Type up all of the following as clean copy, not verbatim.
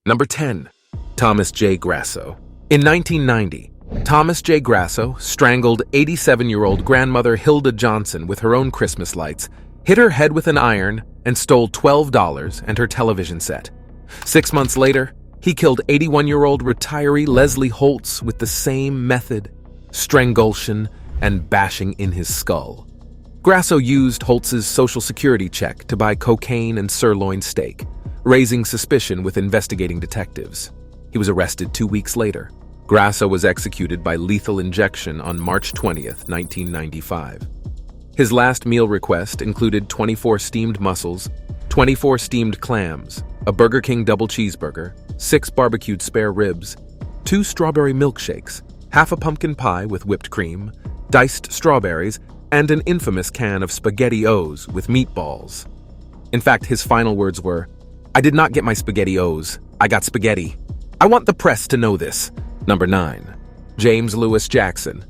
Number 10. Thomas J. Grasso. In 1990, Thomas J. Grasso strangled 87-year-old grandmother Hilda Johnson with her own Christmas lights, hit her head with an iron, and stole $12 and her television set. 6 months later, he killed 81-year-old retiree Leslie Holtz with the same method, strangulation and bashing in his skull. Grasso used Holtz's Social Security check to buy cocaine and sirloin steak, raising suspicion with investigating detectives. He was arrested 2 weeks later. Grasso was executed by lethal injection on March 20th, 1995. His last meal request included 24 steamed mussels, 24 steamed clams, a Burger King double cheeseburger, 6 barbecued spare ribs, 2 strawberry milkshakes, half a pumpkin pie with whipped cream, diced strawberries, and an infamous can of SpaghettiOs with meatballs. In fact, his final words were, "I did not get my SpaghettiOs. I got spaghetti. I want the press to know this." Number 9. James Lewis Jackson.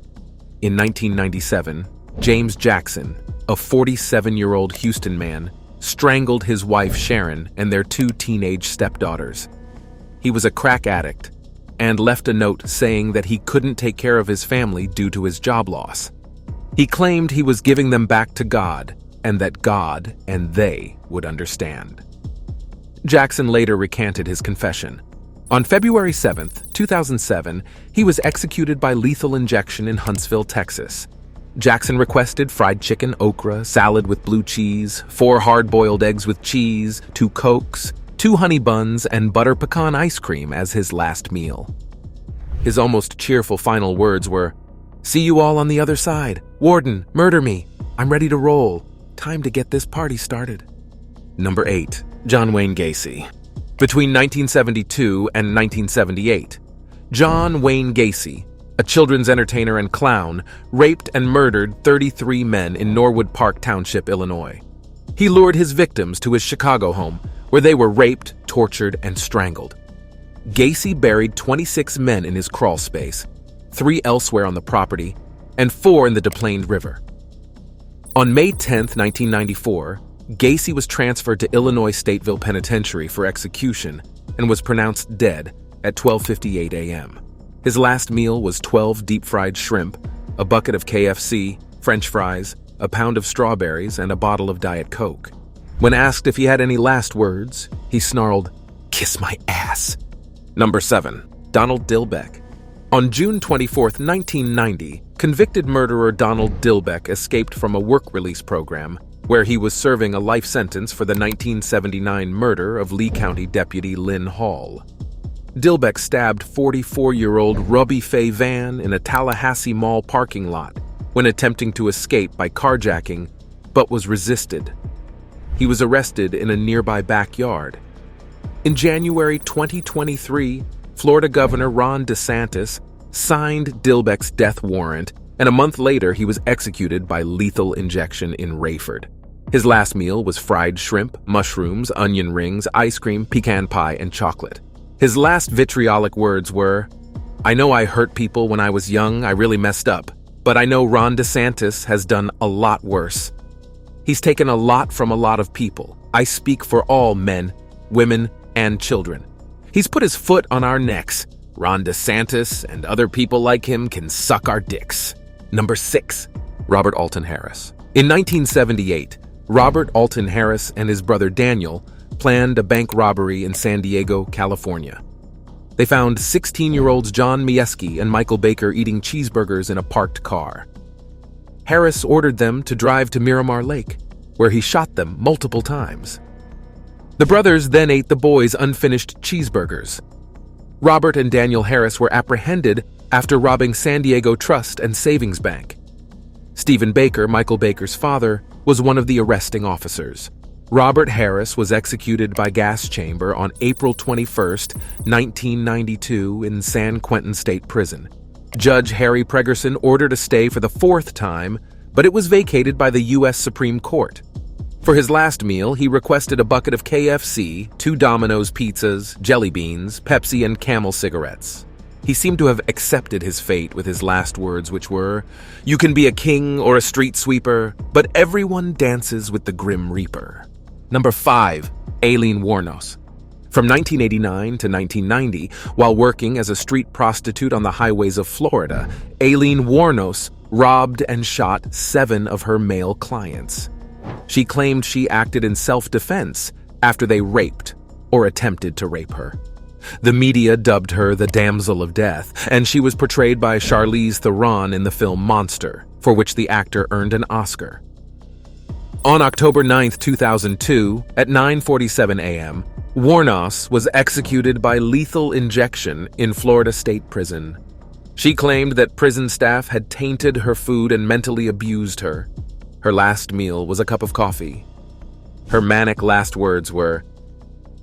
In 1997, James Jackson, a 47-year-old Houston man, strangled his wife Sharon and their 2 teenage stepdaughters. He was a crack addict and left a note saying that he couldn't take care of his family due to his job loss. He claimed he was giving them back to God and that God and they would understand. Jackson later recanted his confession. On February 7, 2007, he was executed by lethal injection in Huntsville, Texas. Jackson requested fried chicken, okra, salad with blue cheese, 4 hard-boiled eggs with cheese, 2 Cokes, 2 honey buns, and butter pecan ice cream as his last meal. His almost cheerful final words were, "See you all on the other side. Warden, murder me. I'm ready to roll. Time to get this party started." Number 8. John Wayne Gacy. Between 1972 and 1978, John Wayne Gacy, a children's entertainer and clown, raped and murdered 33 men in Norwood Park Township, Illinois. He lured his victims to his Chicago home, where they were raped, tortured, and strangled. Gacy buried 26 men in his crawl space, 3 elsewhere on the property, and 4 in the Des Plaines River. On May 10, 1994, Gacy was transferred to Illinois Stateville Penitentiary for execution and was pronounced dead at 12:58 a.m. His last meal was 12 deep-fried shrimp, a bucket of KFC, French fries, a pound of strawberries, and a bottle of Diet Coke. When asked if he had any last words, he snarled, "Kiss my ass." Number 7. Donald Dilbeck. On June 24, 1990, convicted murderer Donald Dilbeck escaped from a work release program where he was serving a life sentence for the 1979 murder of Lee County Deputy Lynn Hall. Dilbeck stabbed 44-year-old Robbie Faye Van in a Tallahassee Mall parking lot when attempting to escape by carjacking, but was resisted. He was arrested in a nearby backyard. In January 2023, Florida Governor Ron DeSantis signed Dilbeck's death warrant, and a month later he was executed by lethal injection in Rayford. His last meal was fried shrimp, mushrooms, onion rings, ice cream, pecan pie, and chocolate. His last vitriolic words were, "I know I hurt people when I was young, I really messed up, but I know Ron DeSantis has done a lot worse. He's taken a lot from a lot of people. I speak for all men, women, and children. He's put his foot on our necks. Ron DeSantis and other people like him can suck our dicks." Number 6. Robert Alton Harris. In 1978, Robert Alton Harris and his brother Daniel planned a bank robbery in San Diego, California. They found 16-year-olds John Miesky and Michael Baker eating cheeseburgers in a parked car. Harris ordered them to drive to Miramar Lake, where he shot them multiple times. The brothers then ate the boys' unfinished cheeseburgers. Robert and Daniel Harris were apprehended after robbing San Diego Trust and Savings Bank. Stephen Baker, Michael Baker's father, was one of the arresting officers. Robert Harris was executed by gas chamber on April 21, 1992 in San Quentin State Prison. Judge Harry Pregerson ordered a stay for the 4th time, but it was vacated by the U.S. Supreme Court. For his last meal, he requested a bucket of KFC, 2 Domino's pizzas, jelly beans, Pepsi, and Camel cigarettes. He seemed to have accepted his fate with his last words, which were, "You can be a king or a street sweeper, but everyone dances with the Grim Reaper." Number 5. Aileen Wuornos. From 1989 to 1990, while working as a street prostitute on the highways of Florida, Aileen Wuornos robbed and shot 7 of her male clients. She claimed she acted in self-defense after they raped or attempted to rape her. The media dubbed her the Damsel of Death, and she was portrayed by Charlize Theron in the film Monster, for which the actor earned an Oscar. On October 9, 2002, at 9:47 a.m., Wuornos was executed by lethal injection in Florida State Prison. She claimed that prison staff had tainted her food and mentally abused her. Her last meal was a cup of coffee. Her manic last words were,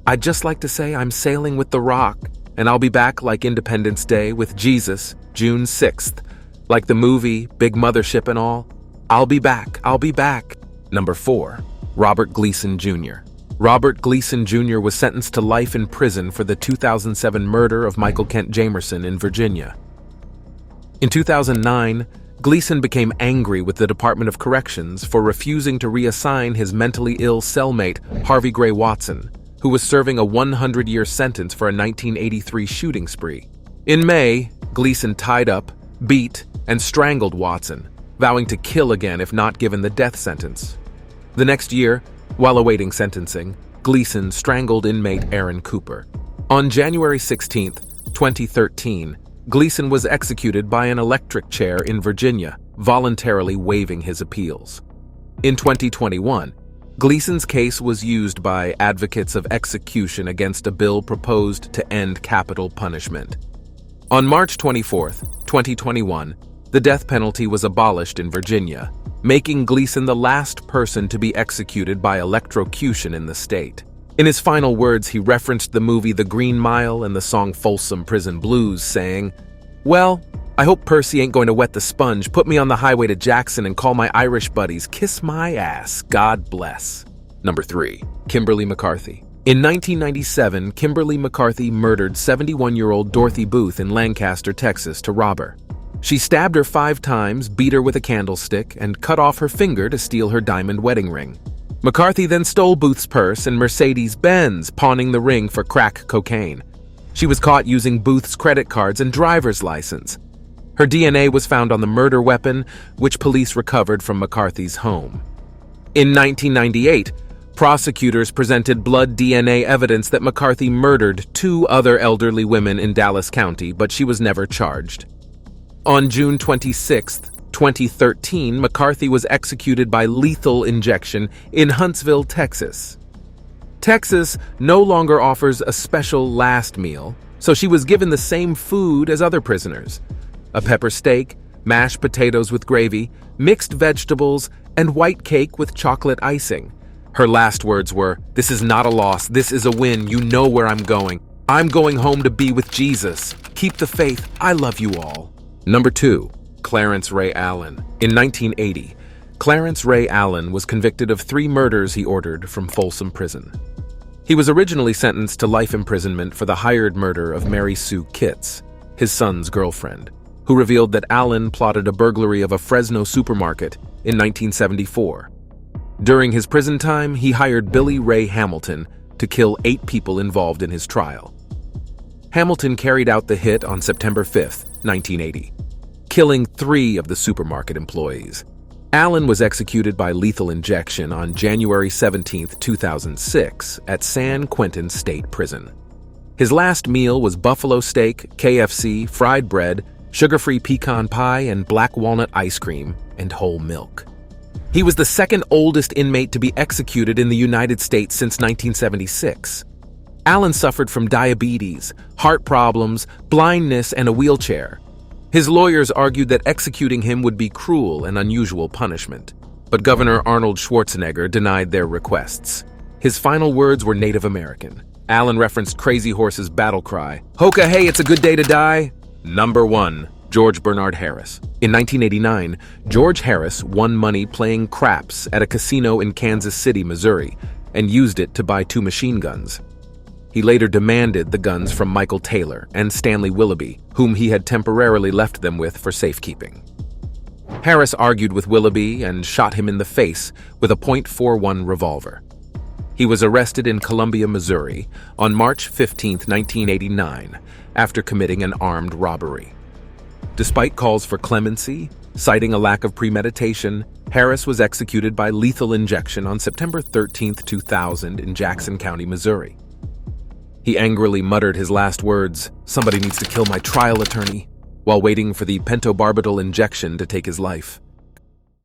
"I'd just like to say I'm sailing with the Rock, and I'll be back like Independence Day with Jesus, June 6th. Like the movie, Big Mothership and all. I'll be back, I'll be back." Number 4. Robert Gleason Jr. Robert Gleason Jr. was sentenced to life in prison for the 2007 murder of Michael Kent Jamerson in Virginia. In 2009, Gleason became angry with the Department of Corrections for refusing to reassign his mentally ill cellmate, Harvey Gray Watson, who was serving a 100-year sentence for a 1983 shooting spree. In May, Gleason tied up, beat, and strangled Watson, vowing to kill again if not given the death sentence. The next year, while awaiting sentencing, Gleason strangled inmate Aaron Cooper. On January 16, 2013, Gleason was executed by an electric chair in Virginia, voluntarily waiving his appeals. In 2021, Gleason's case was used by advocates of execution against a bill proposed to end capital punishment. On March 24, 2021, the death penalty was abolished in Virginia, making Gleason the last person to be executed by electrocution in the state. In his final words, he referenced the movie The Green Mile and the song Folsom Prison Blues, saying, "Well, I hope Percy ain't going to wet the sponge, put me on the highway to Jackson and call my Irish buddies, kiss my ass, God bless." Number 3. Kimberly McCarthy. In 1997, Kimberly McCarthy murdered 71-year-old Dorothy Booth in Lancaster, Texas, to rob her. She stabbed her 5 times, beat her with a candlestick, and cut off her finger to steal her diamond wedding ring. McCarthy then stole Booth's purse and Mercedes-Benz, pawning the ring for crack cocaine. She was caught using Booth's credit cards and driver's license. Her DNA was found on the murder weapon, which police recovered from McCarthy's home. In 1998, prosecutors presented blood DNA evidence that McCarthy murdered 2 other elderly women in Dallas County, but she was never charged. On June 26, 2013, McCarthy was executed by lethal injection in Huntsville, Texas. Texas no longer offers a special last meal, so she was given the same food as other prisoners: a pepper steak, mashed potatoes with gravy, mixed vegetables, and white cake with chocolate icing. Her last words were, "This is not a loss, this is a win, you know where I'm going. I'm going home to be with Jesus. Keep the faith, I love you all." Number 2. Clarence Ray Allen. In 1980, Clarence Ray Allen was convicted of 3 murders he ordered from Folsom Prison. He was originally sentenced to life imprisonment for the hired murder of Mary Sue Kitts, his son's girlfriend, who revealed that Allen plotted a burglary of a Fresno supermarket in 1974. During his prison time, he hired Billy Ray Hamilton to kill 8 people involved in his trial. Hamilton carried out the hit on September 5, 1980, killing 3 of the supermarket employees. Allen was executed by lethal injection on January 17, 2006, at San Quentin State Prison. His last meal was buffalo steak, KFC, fried bread, sugar-free pecan pie, and black walnut ice cream, and whole milk. He was the second oldest inmate to be executed in the United States since 1976. Allen suffered from diabetes, heart problems, blindness, and a wheelchair. His lawyers argued that executing him would be cruel and unusual punishment, but Governor Arnold Schwarzenegger denied their requests. His final words were Native American. Allen referenced Crazy Horse's battle cry, "Hoka, hey, it's a good day to die." Number 1. George Bernard Harris. In 1989, George Harris won money playing craps at a casino in Kansas City, Missouri, and used it to buy 2 machine guns. He later demanded the guns from Michael Taylor and Stanley Willoughby, whom he had temporarily left them with for safekeeping. Harris argued with Willoughby and shot him in the face with a .41 revolver. He was arrested in Columbia, Missouri, on March 15, 1989, after committing an armed robbery. Despite calls for clemency, citing a lack of premeditation, Harris was executed by lethal injection on September 13, 2000 in Jackson County, Missouri. He angrily muttered his last words, "Somebody needs to kill my trial attorney," while waiting for the pentobarbital injection to take his life.